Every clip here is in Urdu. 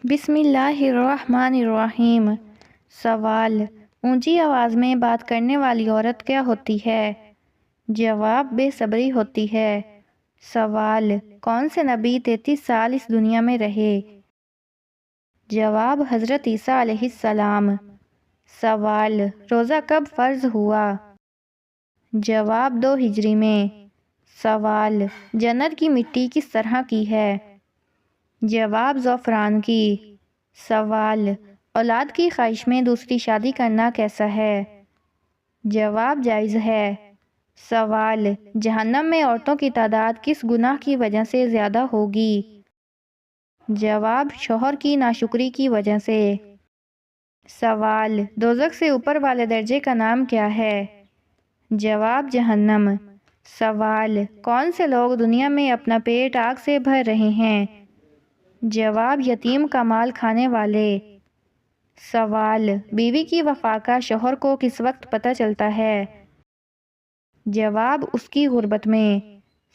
بسم اللہ الرحمن الرحیم۔ سوال: اونچی آواز میں بات کرنے والی عورت کیا ہوتی ہے؟ جواب: بے صبری ہوتی ہے۔ سوال: کون سے نبی 33 سال اس دنیا میں رہے؟ جواب: حضرت عیسیٰ علیہ السلام۔ سوال: روزہ کب فرض ہوا؟ جواب: 2 ہجری میں۔ سوال: جنت کی مٹی کس طرح کی ہے؟ جواب: زعفران کی۔ سوال: اولاد کی خواہش میں دوسری شادی کرنا کیسا ہے؟ جواب: جائز ہے۔ سوال: جہنم میں عورتوں کی تعداد کس گناہ کی وجہ سے زیادہ ہوگی؟ جواب: شوہر کی ناشکری کی وجہ سے۔ سوال: دوزخ سے اوپر والے درجے کا نام کیا ہے؟ جواب: جہنم۔ سوال: کون سے لوگ دنیا میں اپنا پیٹ آگ سے بھر رہے ہیں؟ جواب: یتیم کا مال کھانے والے۔ سوال: بیوی کی وفا کا شوہر کو کس وقت پتہ چلتا ہے؟ جواب: اس کی غربت میں۔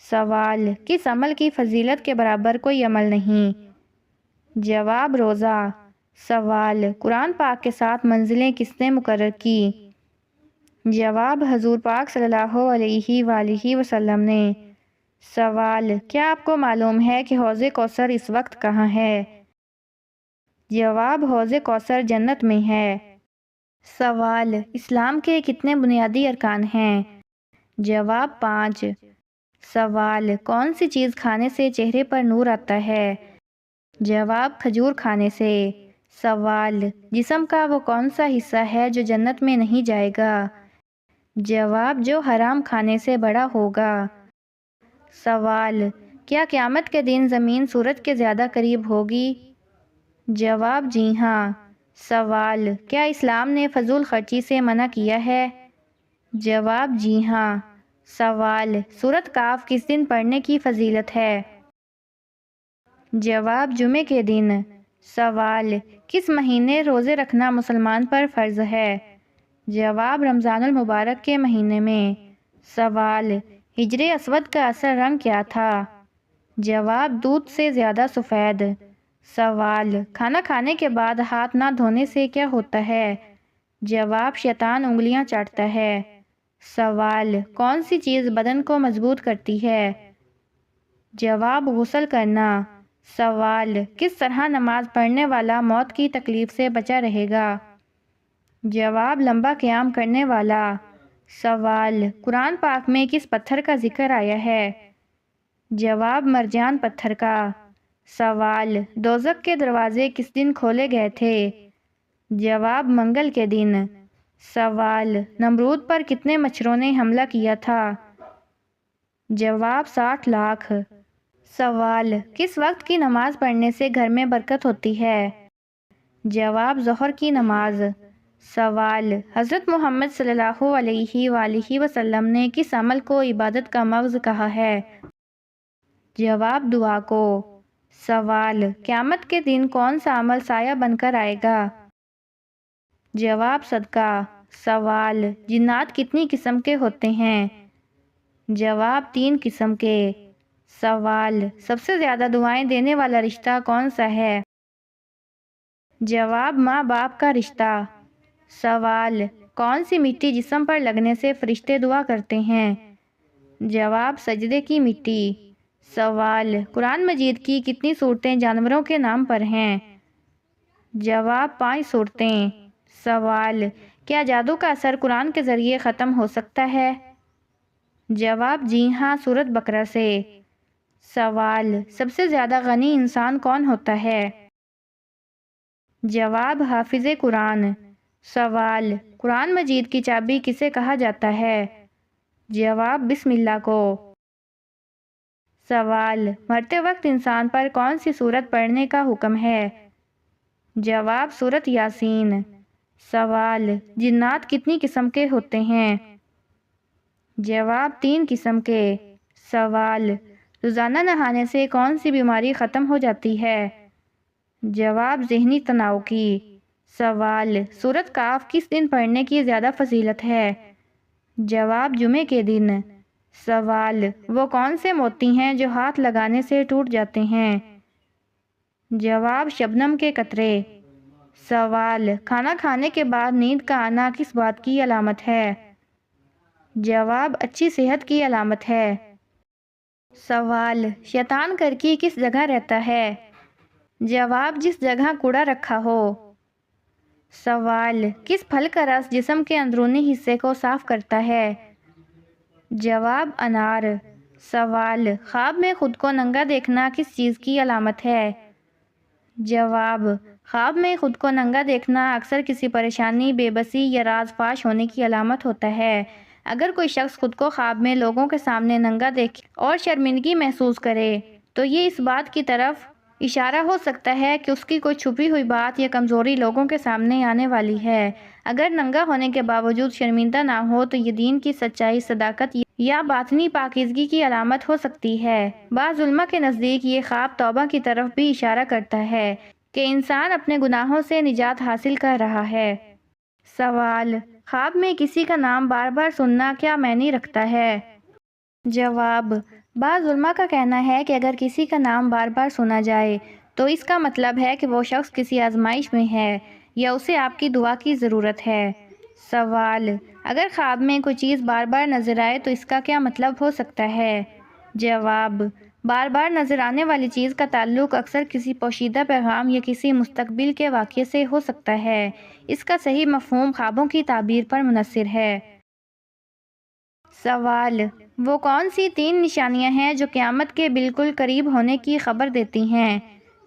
سوال: کس عمل کی فضیلت کے برابر کوئی عمل نہیں؟ جواب: روزہ۔ سوال: قرآن پاک کے 7 منزلیں کس نے مقرر کی؟ جواب: حضور پاک صلی اللہ علیہ وآلہ وسلم نے۔ سوال: کیا آپ کو معلوم ہے کہ حوض کوثر اس وقت کہاں ہے؟ جواب: حوض کوثر جنت میں ہے۔ سوال: اسلام کے کتنے بنیادی ارکان ہیں؟ جواب: 5۔ سوال: کون سی چیز کھانے سے چہرے پر نور آتا ہے؟ جواب: کھجور کھانے سے۔ سوال: جسم کا وہ کون سا حصہ ہے جو جنت میں نہیں جائے گا؟ جواب: جو حرام کھانے سے بڑا ہوگا۔ سوال: کیا قیامت کے دن زمین سورج کے زیادہ قریب ہوگی؟ جواب: جی ہاں۔ سوال: کیا اسلام نے فضول خرچی سے منع کیا ہے؟ جواب: جی ہاں۔ سوال: سورۃ کاف کس دن پڑھنے کی فضیلت ہے؟ جواب: جمعے کے دن۔ سوال: کس مہینے روزے رکھنا مسلمان پر فرض ہے؟ جواب: رمضان المبارک کے مہینے میں۔ سوال: حجر اسود کا اصل رنگ کیا تھا؟ جواب: دودھ سے زیادہ سفید۔ سوال: کھانا کھانے کے بعد ہاتھ نہ دھونے سے کیا ہوتا ہے؟ جواب: شیطان انگلیاں چاٹتا ہے۔ سوال: کون سی چیز بدن کو مضبوط کرتی ہے؟ جواب: غسل کرنا۔ سوال: کس طرح نماز پڑھنے والا موت کی تکلیف سے بچا رہے گا؟ جواب: لمبا قیام کرنے والا۔ سوال: قرآن پاک میں کس پتھر کا ذکر آیا ہے؟ جواب: مرجان پتھر کا۔ سوال: دوزخ کے دروازے کس دن کھولے گئے تھے؟ جواب: منگل کے دن۔ سوال: نمرود پر کتنے مچھروں نے حملہ کیا تھا؟ جواب: 60 لاکھ۔ سوال: کس وقت کی نماز پڑھنے سے گھر میں برکت ہوتی ہے؟ جواب: ظہر کی نماز۔ سوال: حضرت محمد صلی اللہ علیہ وآلہ وسلم نے کس عمل کو عبادت کا مغز کہا ہے؟ جواب: دعا کو۔ سوال: قیامت کے دن کون سا عمل سایہ بن کر آئے گا؟ جواب: صدقہ۔ سوال: جنات کتنی قسم کے ہوتے ہیں؟ جواب: 3 قسم کے۔ سوال: سب سے زیادہ دعائیں دینے والا رشتہ کون سا ہے؟ جواب: ماں باپ کا رشتہ۔ سوال: کون سی مٹی جسم پر لگنے سے فرشتے دعا کرتے ہیں؟ جواب: سجدے کی مٹی۔ سوال: قرآن مجید کی کتنی سورتیں جانوروں کے نام پر ہیں؟ جواب: 5 سورتیں۔ سوال: کیا جادو کا اثر قرآن کے ذریعے ختم ہو سکتا ہے؟ جواب: جی ہاں، سورۃ بقرہ سے۔ سوال: سب سے زیادہ غنی انسان کون ہوتا ہے؟ جواب: حافظ قرآن۔ سوال: قرآن مجید کی چابی کسے کہا جاتا ہے؟ جواب: بسم اللہ کو۔ سوال: مرتے وقت انسان پر کون سی سورت پڑھنے کا حکم ہے؟ جواب: سورۃ یاسین۔ سوال: جنات کتنی قسم کے ہوتے ہیں؟ جواب: 3 قسم کے۔ سوال: روزانہ نہانے سے کون سی بیماری ختم ہو جاتی ہے؟ جواب: ذہنی تناؤ کی۔ سوال: سورۃ کاف کس دن پڑھنے کی زیادہ فضیلت ہے؟ جواب: جمعے کے دن۔ سوال: وہ کون سے موتی ہیں جو ہاتھ لگانے سے ٹوٹ جاتے ہیں؟ جواب شبنم کے قطرے۔ سوال کھانا کھانے کے بعد نیند کا آنا کس بات کی علامت ہے؟ جواب اچھی صحت کی علامت ہے۔ سوال شیطان کرکی کس جگہ رہتا ہے؟ جواب جس جگہ کوڑا رکھا ہو۔ سوال کس پھل کا رس جسم کے اندرونی حصے کو صاف کرتا ہے؟ جواب انار۔ سوال خواب میں خود کو ننگا دیکھنا کس چیز کی علامت ہے؟ جواب خواب میں خود کو ننگا دیکھنا اکثر کسی پریشانی، بے بسی یا راز فاش ہونے کی علامت ہوتا ہے۔ اگر کوئی شخص خود کو خواب میں لوگوں کے سامنے ننگا دیکھے اور شرمندگی محسوس کرے تو یہ اس بات کی طرف اشارہ ہو سکتا ہے کہ اس کی کوئی چھپی ہوئی بات یا کمزوری لوگوں کے سامنے آنے والی ہے۔ اگر ننگا ہونے کے باوجود شرمندہ نہ ہو تو یہ دین کی سچائی، صداقت یا باطنی پاکیزگی کی علامت ہو سکتی ہے۔ بعض علماء کے نزدیک یہ خواب توبہ کی طرف بھی اشارہ کرتا ہے کہ انسان اپنے گناہوں سے نجات حاصل کر رہا ہے۔ سوال خواب میں کسی کا نام بار بار سننا کیا معنی رکھتا ہے؟ جواب بعض علماء کا کہنا ہے کہ اگر کسی کا نام بار بار سنا جائے تو اس کا مطلب ہے کہ وہ شخص کسی آزمائش میں ہے یا اسے آپ کی دعا کی ضرورت ہے۔ سوال اگر خواب میں کوئی چیز بار بار نظر آئے تو اس کا کیا مطلب ہو سکتا ہے؟ جواب بار بار نظر آنے والی چیز کا تعلق اکثر کسی پوشیدہ پیغام یا کسی مستقبل کے واقعے سے ہو سکتا ہے۔ اس کا صحیح مفہوم خوابوں کی تعبیر پر منحصر ہے۔ سوال وہ کون سی 3 نشانیاں ہیں جو قیامت کے بالکل قریب ہونے کی خبر دیتی ہیں؟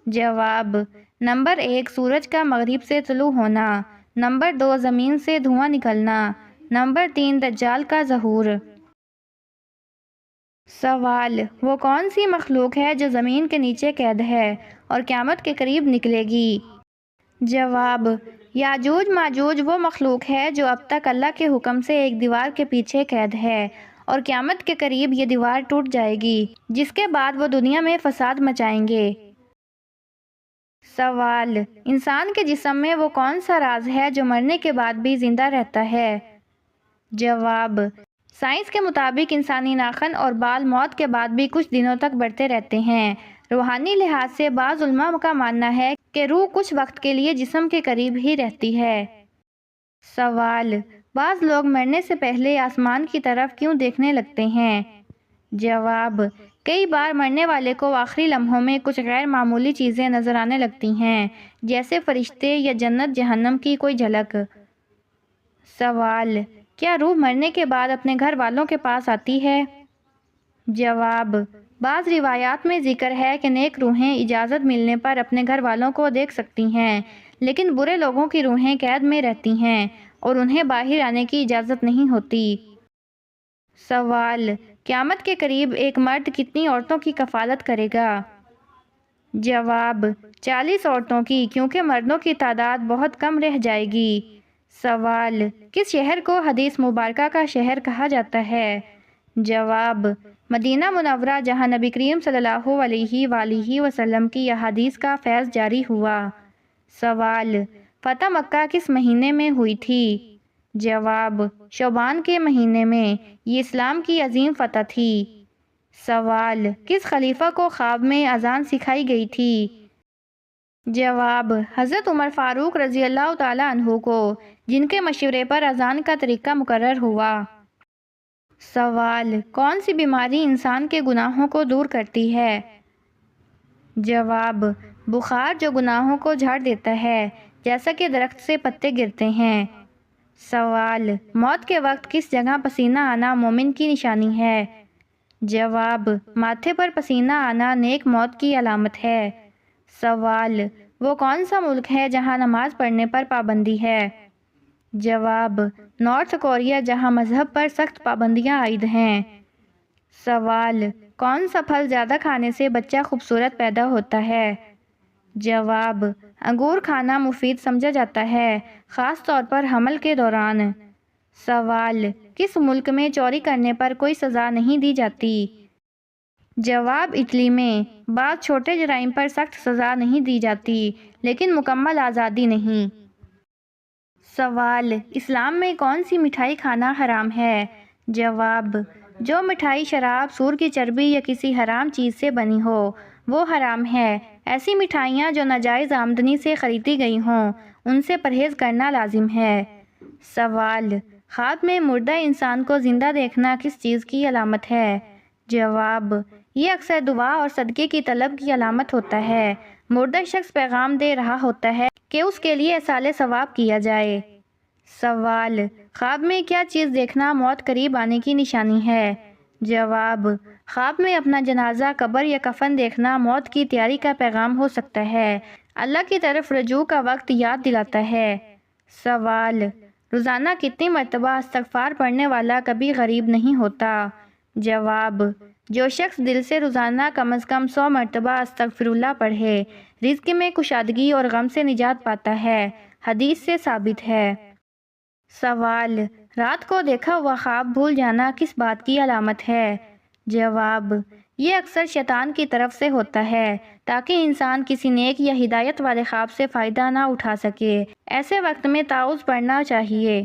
جواب نمبر 1 سورج کا مغرب سے طلوع ہونا، نمبر 2 زمین سے دھواں نکلنا، نمبر 3 دجال کا ظہور۔ سوال وہ کون سی مخلوق ہے جو زمین کے نیچے قید ہے اور قیامت کے قریب نکلے گی؟ جواب یاجوج ماجوج وہ مخلوق ہے جو اب تک اللہ کے حکم سے ایک دیوار کے پیچھے قید ہے اور قیامت کے قریب یہ دیوار ٹوٹ جائے گی، جس کے بعد وہ دنیا میں فساد مچائیں گے۔ سوال انسان کے جسم میں وہ کون سا راز ہے جو مرنے کے بعد بھی زندہ رہتا ہے؟ جواب سائنس کے مطابق انسانی ناخن اور بال موت کے بعد بھی کچھ دنوں تک بڑھتے رہتے ہیں۔ روحانی لحاظ سے بعض علماء کا ماننا ہے کہ روح کچھ وقت کے لیے جسم کے قریب ہی رہتی ہے۔ سوال بعض لوگ مرنے سے پہلے آسمان کی طرف کیوں دیکھنے لگتے ہیں؟ جواب کئی بار مرنے والے کو آخری لمحوں میں کچھ غیر معمولی چیزیں نظر آنے لگتی ہیں، جیسے فرشتے یا جنت جہنم کی کوئی جھلک۔ سوال کیا روح مرنے کے بعد اپنے گھر والوں کے پاس آتی ہے؟ جواب بعض روایات میں ذکر ہے کہ نیک روحیں اجازت ملنے پر اپنے گھر والوں کو دیکھ سکتی ہیں، لیکن برے لوگوں کی روحیں قید میں رہتی ہیں اور انہیں باہر آنے کی اجازت نہیں ہوتی۔ سوال قیامت کے قریب ایک مرد کتنی عورتوں کی کفالت کرے گا؟ جواب 40 عورتوں کی، کیونکہ مردوں کی تعداد بہت کم رہ جائے گی۔ سوال کس شہر کو حدیث مبارکہ کا شہر کہا جاتا ہے؟ جواب مدینہ منورہ، جہاں نبی کریم صلی اللہ علیہ وآلہ وسلم کی احادیث کا فیض جاری ہوا۔ سوال فتح مکہ کس مہینے میں ہوئی تھی؟ جواب شعبان کے مہینے میں، یہ اسلام کی عظیم فتح تھی۔ سوال کس خلیفہ کو خواب میں اذان سکھائی گئی تھی؟ جواب حضرت عمر فاروق رضی اللہ تعالیٰ عنہ کو، جن کے مشورے پر اذان کا طریقہ مقرر ہوا۔ سوال کون سی بیماری انسان کے گناہوں کو دور کرتی ہے؟ جواب بخار، جو گناہوں کو جھاڑ دیتا ہے، جیسا کہ درخت سے پتے گرتے ہیں۔ سوال موت کے وقت کس جگہ پسینہ آنا مومن کی نشانی ہے؟ جواب ماتھے پر پسینہ آنا نیک موت کی علامت ہے۔ سوال وہ کون سا ملک ہے جہاں نماز پڑھنے پر پابندی ہے؟ جواب نارتھ کوریا، جہاں مذہب پر سخت پابندیاں عائد ہیں۔ سوال کون سا پھل زیادہ کھانے سے بچہ خوبصورت پیدا ہوتا ہے؟ جواب انگور کھانا مفید سمجھا جاتا ہے، خاص طور پر حمل کے دوران۔ سوال کس ملک میں چوری کرنے پر کوئی سزا نہیں دی جاتی؟ جواب اٹلی میں۔ بعض چھوٹے جرائم پر سخت سزا نہیں دی جاتی، لیکن مکمل آزادی نہیں۔ سوال اسلام میں کون سی مٹھائی کھانا حرام ہے؟ جواب جو مٹھائی شراب، سور کی چربی یا کسی حرام چیز سے بنی ہو وہ حرام ہے۔ ایسی مٹھائیاں جو ناجائز آمدنی سے خریدی گئی ہوں ان سے پرہیز کرنا لازم ہے۔ سوال: خواب میں مردہ انسان کو زندہ دیکھنا کس چیز کی علامت ہے؟ جواب: یہ اکثر دعا اور صدقے کی طلب کی علامت ہوتا ہے۔ مردہ شخص پیغام دے رہا ہوتا ہے کہ اس کے لیے ایصال ثواب کیا جائے۔ سوال: خواب میں کیا چیز دیکھنا موت قریب آنے کی نشانی ہے؟ جواب: خواب میں اپنا جنازہ، قبر یا کفن دیکھنا موت کی تیاری کا پیغام ہو سکتا ہے۔ اللہ کی طرف رجوع کا وقت یاد دلاتا ہے۔ سوال: روزانہ کتنی مرتبہ استغفار پڑھنے والا کبھی غریب نہیں ہوتا؟ جواب: جو شخص دل سے روزانہ کم از کم 100 مرتبہ استغفر اللہ پڑھے، رزق میں کشادگی اور غم سے نجات پاتا ہے۔ حدیث سے ثابت ہے۔ سوال: رات کو دیکھا ہوا خواب بھول جانا کس بات کی علامت ہے؟ جواب: یہ اکثر شیطان کی طرف سے ہوتا ہے تاکہ انسان کسی نیک یا ہدایت والے خواب سے فائدہ نہ اٹھا سکے۔ ایسے وقت میں تعوذ پڑھنا چاہیے۔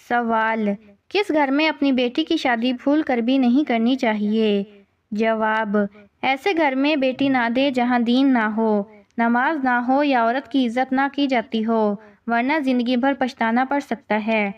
سوال: کس گھر میں اپنی بیٹی کی شادی بھول کر بھی نہیں کرنی چاہیے؟ جواب: ایسے گھر میں بیٹی نہ دے جہاں دین نہ ہو، نماز نہ ہو یا عورت کی عزت نہ کی جاتی ہو، ورنہ زندگی بھر پچھتانا پڑ سکتا ہے۔